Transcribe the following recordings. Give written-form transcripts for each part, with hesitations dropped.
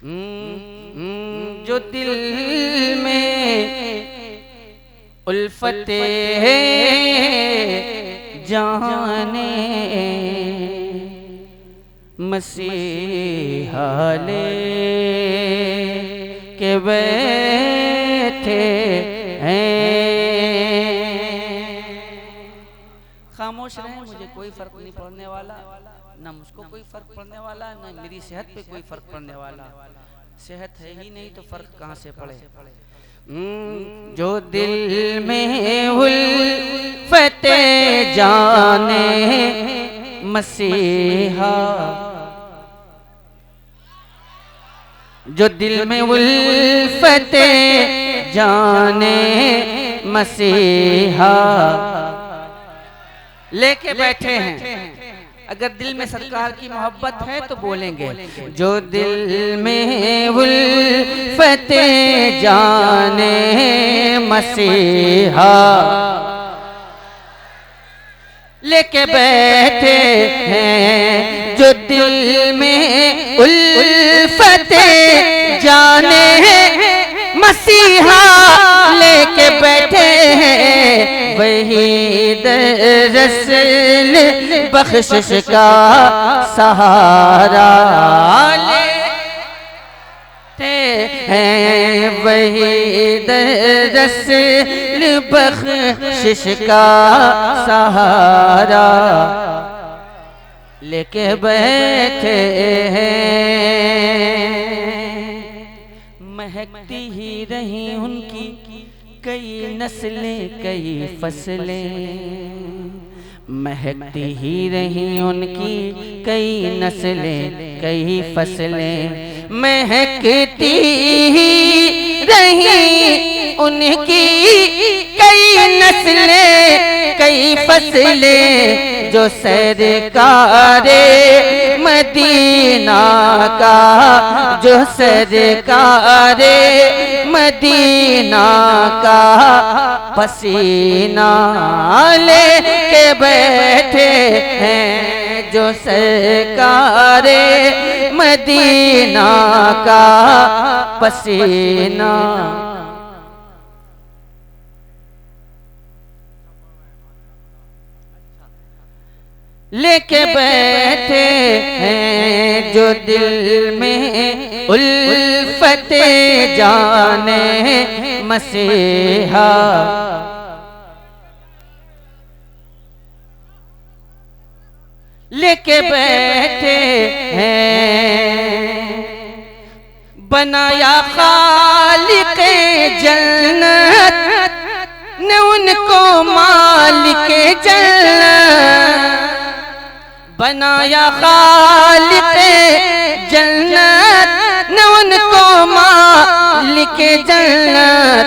जो दिल में उल्फते जाने मसीहा ले के बैठे हैं। खामोश रहे, मुझे कोई फर्क नहीं पड़ने वाला, ना मुझको कोई फर्क पड़ने वाला, ना मेरी सेहत पे कोई फर्क पड़ने वाला। सेहत है ही नहीं तो फर्क कहाँ से पड़े। जो दिल में उल्फते जाने मसीहा, जो दिल में उल्फते जाने मसीहा लेके बैठे हैं। अगर दिल में सरकार की मोहब्बत है तो बोलेंगे, जो दिल में उल्फते जाने मसीहा लेके बैठे हैं। जो दिल में उल्फते जाने मसीहा लेके बैठे हैं, वही दरअसल बख्शिश का सहारा लेते हैं, वही दरअसल बख्शिश का सहारा लेके बैठे हैं। महकती ही रही उनकी कई नस्लें कई फसलें, महकती ही रही उनकी कई नस्लें कई फसलें, महकती ही रही उनकी कई नस्लें कई फसलें, जो सरकारे मदीना का, जो सरकारे मदीना का पसीना लेके बैठे हैं, जो सरकारे मदीना का पसीना लेके बैठे हैं, जो दिल में उल्फते जाने मसीहा लेके बैठे हैं। बनाया खालिक़े जन्नत ने उनको मालिके जन्नत, बनाया खालिक़े जन्नत ने उनको मालिके जन्नत।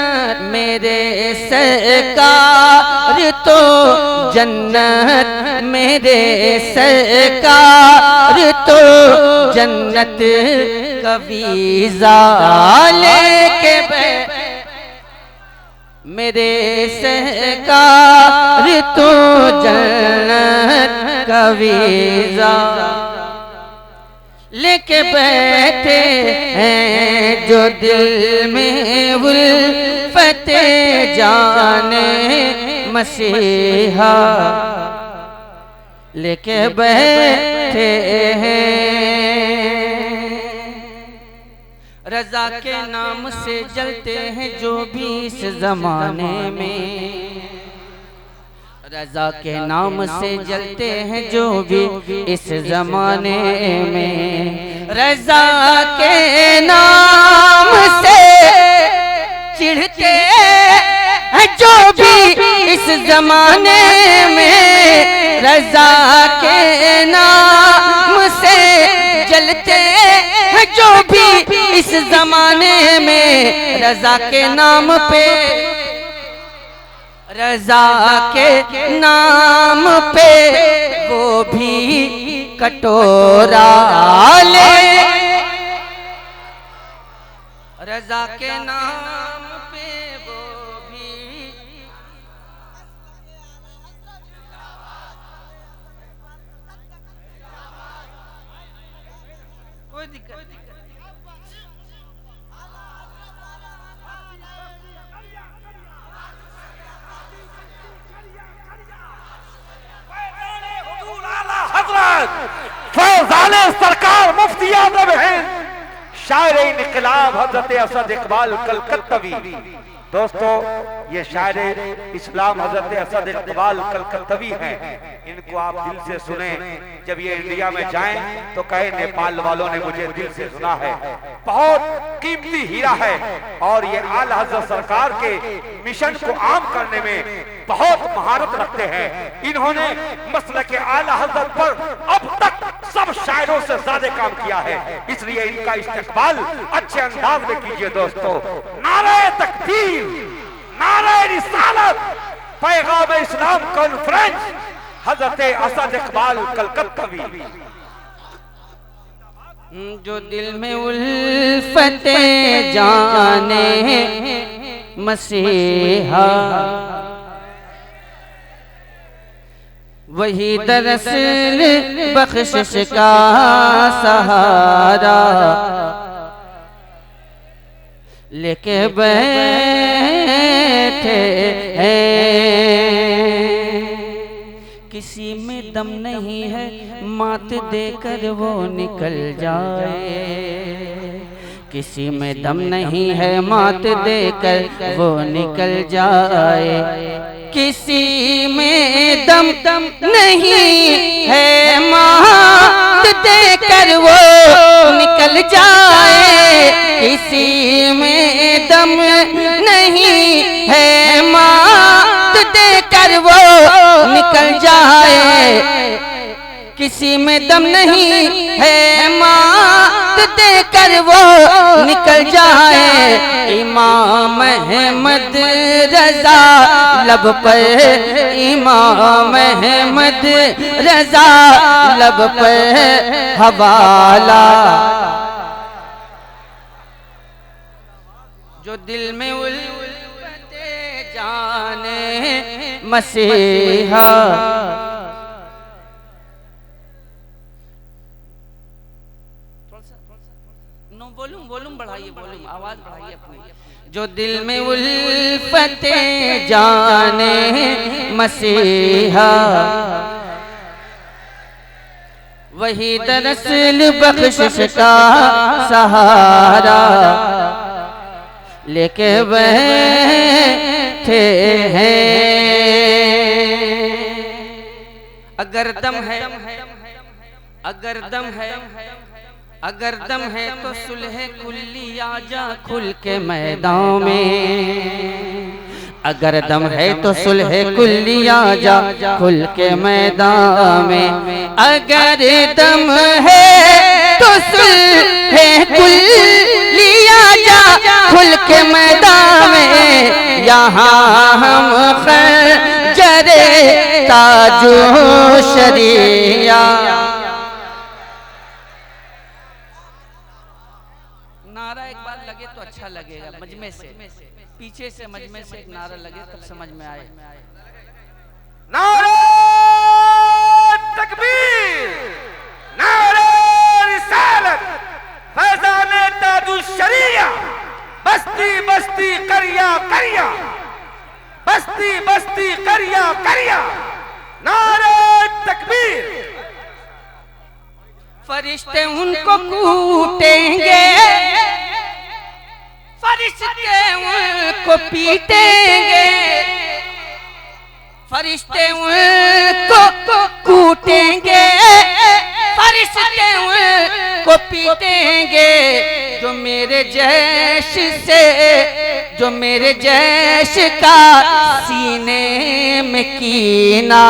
मेरे सरकार तो जन्नत, मेरे सरकार तो जन्नत का वीज़ा लेके बैठे, मेरे सरकार तो जन्नत का वीज़ा लेके बैठे हैं, जो दिल में उल्फते जाने मसीहा लेके बैठे हैं। रज़ा के नाम से जलते हैं जो भी इस ज़माने में, रज़ा के नाम से जलते हैं जो भी इस ज़माने में, रज़ा के नाम से चिढ़ते हैं जो भी इस ज़माने में, रज़ा के नाम से जलते हैं जो भी इस ज़माने में, रज़ा के नाम पे, रज़ा के नाम पे वो भी कटोरा ले, रज़ा के नाम पे वो भी कोई दिक्कत मजीद यादव हैं शायर इनकलाब हजरत असद इकबाल कलकत्तवी। दोस्तों ये शायर इस्लाम हजरत असद इकबाल कलकत्तवी हैं, इनको आप दिल से सुने। जब ये इंडिया में जाएं तो कहे नेपाल वालों ने मुझे दिल से सुना है। बहुत कीमती हीरा है और ये आला हजरत सरकार के मिशन को आम करने में बहुत महारत रखते हैं। इन्होंने मसलक के आला हजरत पर अब तक सब शायरों से ज्यादा काम किया है, इसलिए इनका इस्तेकबाल अच्छे अंदाज में कीजिए दोस्तों। नारे तकबीर, नारे रिसालत, पैगाम इस्लाम कॉन्फ्रेंस हजरत असद इकबाल कलकत्तवी। जो दिल में उल्फते जाने मसीहा, वही दरअसल बख्शिश का सहारा लेके बैठे हैं। किसी में दम नहीं है मात देकर वो निकल जाए, किसी में दम नहीं है मात देकर वो निकल जाए, किसी में दम नहीं है मात देकर वो निकल जाए, किसी में दम नहीं है मात देकर वो निकल जाए, किसी में दम नहीं है मात देकर वो निकल जाए। इमाम अहमद रजा लब पर, इमाम अहमद रजा लब पर हवाला। जो दिल में उल्फते जाने मसीहा, वॉल्यूम बढ़ाइए, वॉल्यूम आवाज बढ़ाइए अपनी। जो दिल में उल्फते जाने मसीहा, वही दरअसल बख्शिश का सहारा लेके बैठे हैं। अगर दम है, अगर दम है, अगर दम है तो सुलह कुल्ली आजा खुल के मैदान में, अगर दम है तो सुलह कुल्ली आजा खुल के मैदान में, अगर दम है तो सुलह कुल्ली आजा खुल के मैदान में, यहाँ हम खंजरे ताजो शरिया। नारा एक बार लगे तो अच्छा लगेगा, मजमे से, पीछे से मजमे से एक नारा लगे तब समझ में आए। नारे तकबीर, नारे रिसालत, फैज़ाने ताजुश शरिया, बस्ती बस्ती करिया करिया, बस्ती बस्ती करिया करिया, नारे तकबीर। फरिश्ते उनको कूटेंगे, फरिश्ते उनको पीटेंगे, फरिश्ते उनको कूटेंगे, फरिश्ते उनको पीटेंगे। जो मेरे जैश से, जो मेरे जैश का सीने में कीना,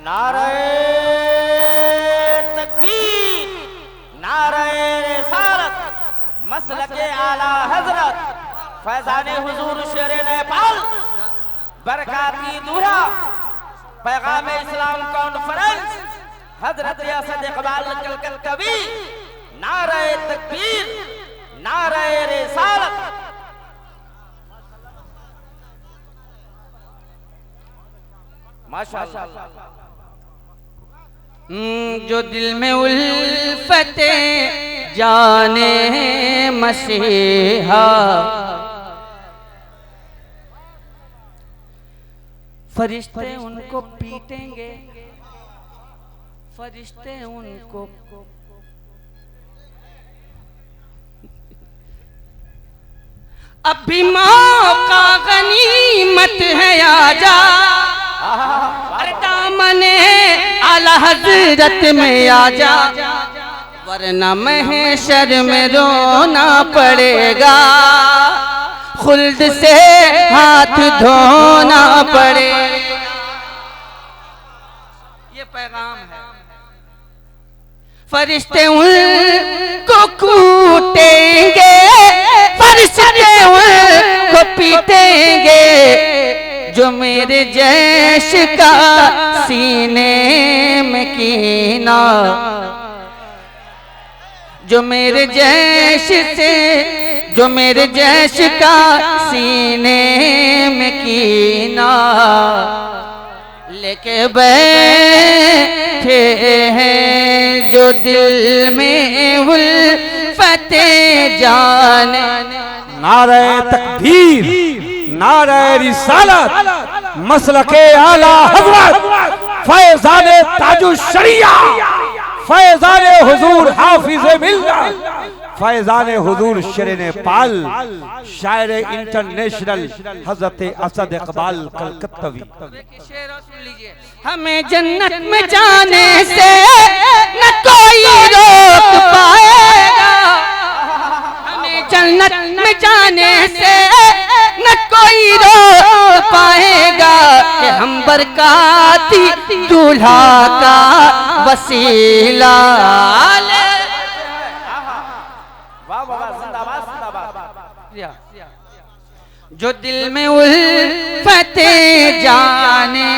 नारे तकबीर, नारे रिसालत, मसलके आला हजरत फैज़ाने हुजूर शेरे नेपाल बरकाती दूल्हा पैगाम इस्लाम कॉन्फ्रेंस हजरत असद इकबाल कलकत्तवी। नारे तकबीर, नारे रिसालत। माशाअल्लाह। जो दिल में उल्फते जाने मसीहा, फरिश्ते उनको पीटेंगे, फरिश्ते उनको अभी मौका गनीमत है आजा, अरे दामने आला हजरत में आजा, वरना महशर में रोना पड़ेगा, खुल्द से हाथ धोना पड़ेगा। ये पैगाम है। फरिश्ते उनको कूटेंगे, फरिश्ते उनको पीटेंगे, जो मेरे जैश का सीने में कीना, जो मेरे जैश से, जो मेरे जैश का सीने में कीना लेके बैठे हैं, जो दिल में उल्फते जाने। नारे तकबीर, नारे रिसालत, मसलके आला हज़रत फैज़ाने ताजुश शरिया, फैज़ाने हुजूर हाफिज़े मिल्लत, फैज़ाने हुजूर शेरे नेपाल, शायर इंटरनेशनल हज़रत असद इकबाल कलकत्तवी। हमें जन्नत में जाने से न कोई रोक पाएगा, हमें जन्नत में जाने से न कोई रोक पाएगा, कि हम बरकाती दूल्हा का वसीला। जो दिल में उल्फते जाने,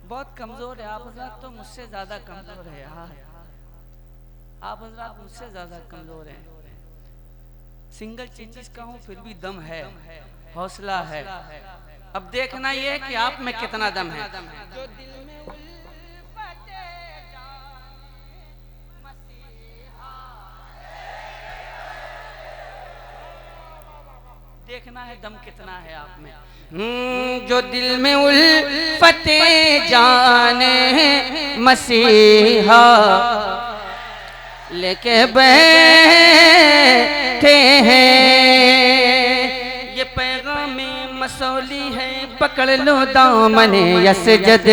बहुत कमजोर है आप हज़रात, तो मुझसे ज्यादा कमजोर है यार, आप हज़रात मुझसे ज्यादा कमजोर हैं। सिंगल चीज का हूँ फिर भी दम है, हौसला है। अब देखना ये है कि आप में कितना दम है। जो दिल में देखना है दम कितना है आप में। जो दिल में उल्फते जाने मसीहा लेके बैठे हैं, ये पैगाम मसौली है, पकड़ लो दामने यसजद,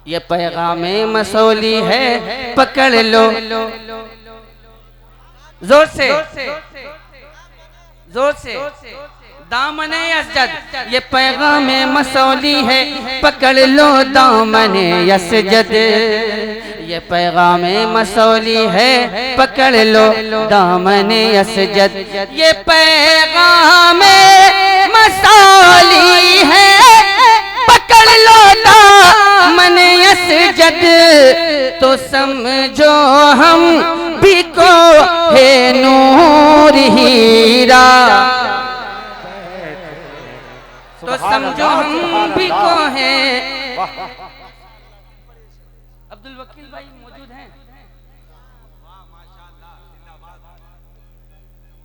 ये पैगाम मसौली है, पकड़ लो जोर से, जोर से, दामने यसजद, ये पैगाम मसौली है, पकड़ लो दामने यसजद, ये पैगाम मसौली है, पकड़ लो दामने यसजद, ये पैगाम मसौली है, पकड़ लो दामने यसजद, तो समझो हम भी को है नूर हीरा, तो समझो हम भी को है। अब्दुल वकील भाई मौजूद हैं?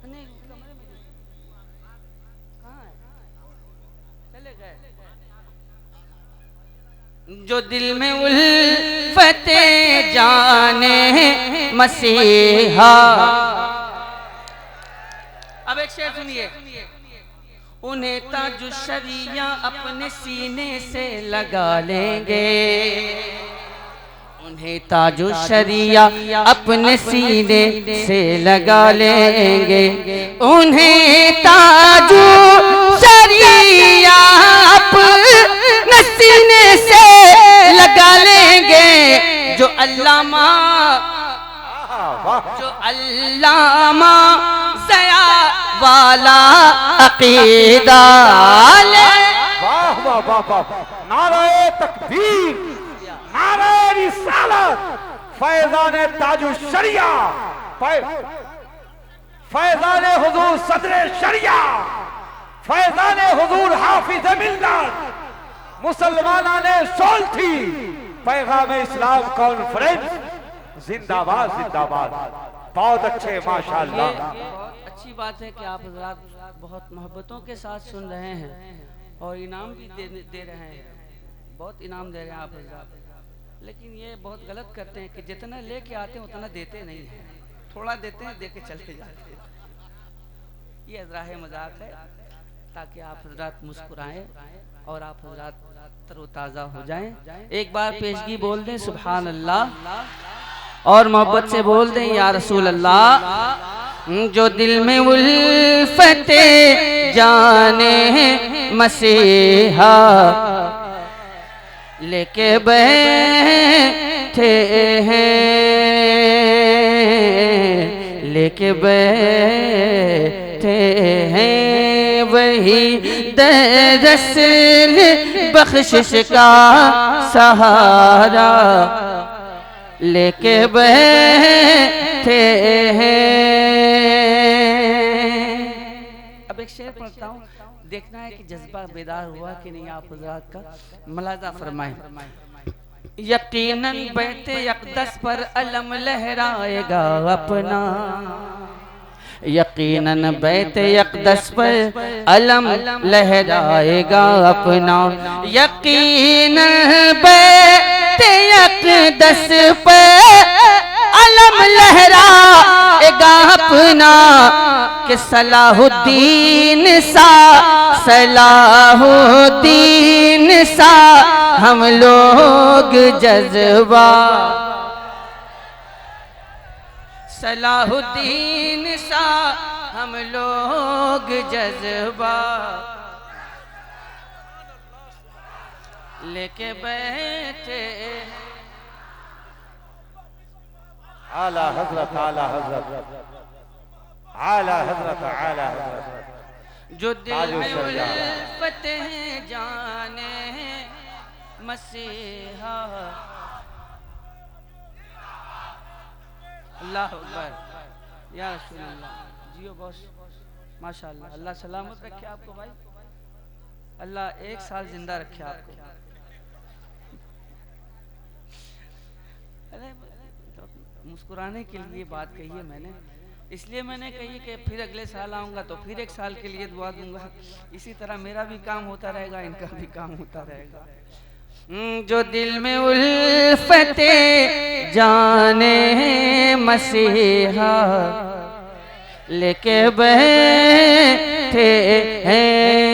नहीं, कहाँ है? चले गए। जो दिल में उल्फते जाने मसीहा। अब एक शेर सुनिए। उन्हें ताजु शरिया अपने सीने से लगा लेंगे, उन्हें ताजु शरिया अपने सीने से लगा लेंगे, उन्हें ताजु शरिया अपने सीने से लगा लेंगे, जो अल्लामा ज़या वाला अकीदा। वाह वाह वाह वाह, नारे तकबीर, नारे रिसालत, फैज़ाने ताजु शरिया, फैज़ाने हुजूर सदरे शरिया, फैज़ाने हुजूर हाफिज़े मिल्लत, मुसलमानाने सोल्थी, पैगाम इस्लाम कॉन्फ्रेंस जिंदाबाद जिंदाबाद। बहुत अच्छे माशाअल्लाह। अच्छी बात है कि आप हजरात बहुत मोहब्बतों के साथ सुन रहे हैं और इनाम भी दे रहे हैं, बहुत इनाम दे रहे हैं आप हजरात। लेकिन ये बहुत गलत करते हैं कि जितना लेके आते हैं उतना देते नहीं हैं, थोड़ा देते हैं, दे के चले जाते हैं। ये राह मजाक है ताकि आप हजरात मुस्कुराएं और आप हजरात तरोताज़ा हो जाएं। एक बार पेशगी बोल दें सुभान अल्लाह और मोहब्बत से बोल दें या रसूल अल्लाह। जो दिल में उल्फते जाने मसीहा लेके बैठे हैं, लेके बैठे हैं, वही दरअसल बख्शिश का सहारा लेके बैठे हैं। अब एक शेर पढ़ता हूँ, देखना है कि जज्बा बेदार हुआ कि नहीं आप हज़रात का, मुलाज़ा फरमाएं। यकीनन बैते यक़दस पर अलम लहराएगा अपना, यकीनन बैते यक़दस पर अलम लहराएगा अपना, यकीनन बैते यक़दस पर अलम लहराएगा अपना, कि सलाहुद्दीन सा, सलाहुद्दीन सा हम लोग जज्बा, सलाहुद्दीन सा हम लोग जज्बा लेके बैठे। आला हजरत, आला हजरत, आला हजरत, आला हजरत। जो दिल में उल्फत है जाने मसीहा, अल्लाह अकबर या रसूल अल्लाह। जियो बॉस, माशाअल्लाह, अल्लाह सलामत रखे आपको भाई, अल्लाह 1 साल जिंदा रखे आपको। अरे मुस्कुराने के लिए बात कही है मैंने, इसलिए मैंने कही कि फिर अगले साल आऊँगा तो फिर 1 साल के लिए दुआ दूंगा। इसी तरह मेरा भी काम होता रहेगा, इनका भी काम होता रहेगा। जो दिल में उल्फते जाने मसीहा लेके बैठे हैं,